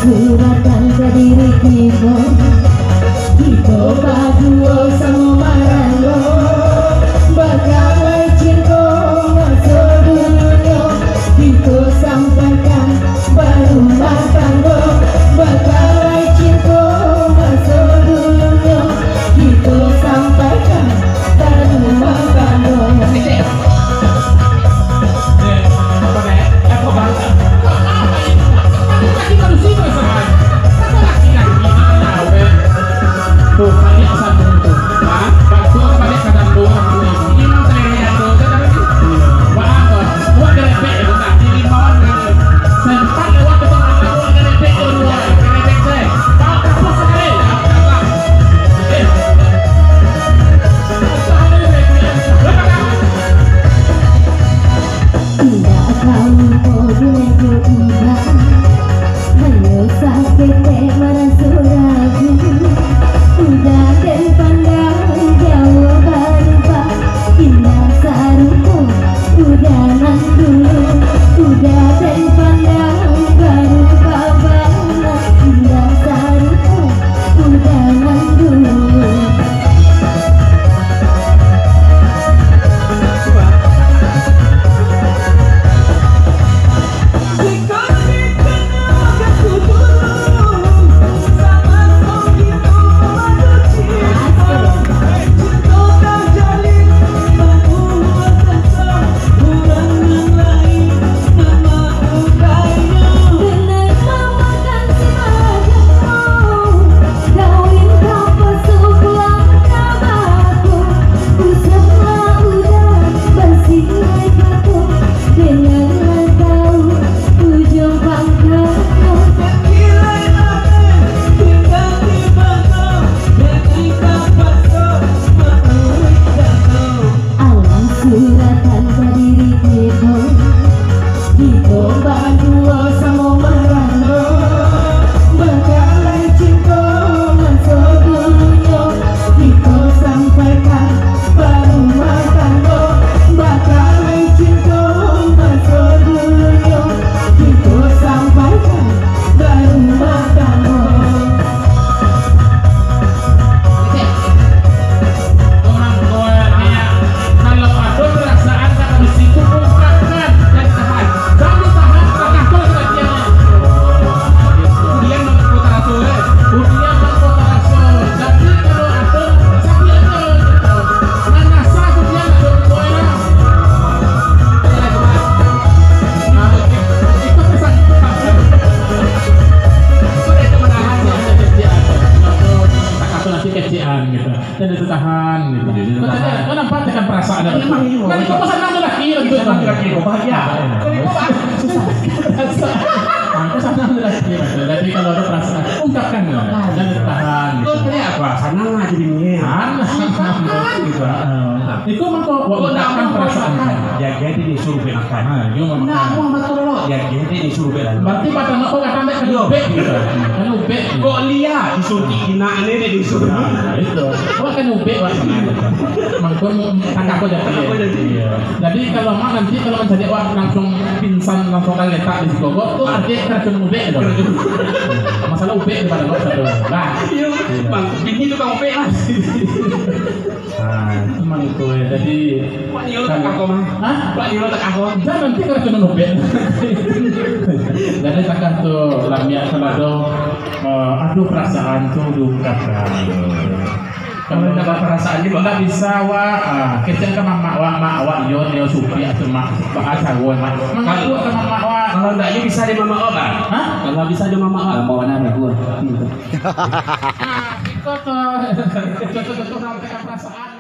suratan ke diri kita, kita berdua sama marano, bakal cinta masuk dunia, kita sampaikan baru matanggo, bakal cinta masuk dunia, kita sampaikan baru matanggo. gitu, dan ditahan gitu. Kau nampak tekan perasaan ada. Kan kau pesan nang laki gitu. Laki kau bahagia. Kau senang laki. Jadi kalau ada perasaan ungkapkan dan ditahan. Kau tanya apa? Senang aja dingin. Gitu. Itu mengkau ungkapkan perasaan. Ya jadi disuruh belakan. Nah, ya jadi disuruh belakan. Berarti pada nak kau kata kan ubek gitu. Kan ubek. Kok lihat disuruh tina ini disuruh. Itu. Kau kan ubek lah. Mangkon tangga kau jadi. Jadi kalau mak nanti kalau menjadi awak langsung pingsan langsung kali letak di situ. Kau artinya kena ubek itu. Masalah ubek daripada kau satu. Nah. Bang, bini itu kau ubek lah. Memang itu ya. Jadi Pak Nilo tak aku mah. Hah? Pak Nilo tak aku. Jangan nanti kalau cuma ubek. Jadi takkan tuh lamia kalau aduh perasaan tuh diungkapkan. Kalau dapat perasaan ini nggak bisa kecil ke mama mak yo supi atau mak bahasa gue mak mengaku ke mama kalau nggak ini bisa di mama bang. Hah? Kalau bisa di mama mau nanya gue. Kau tuh sampai perasaan.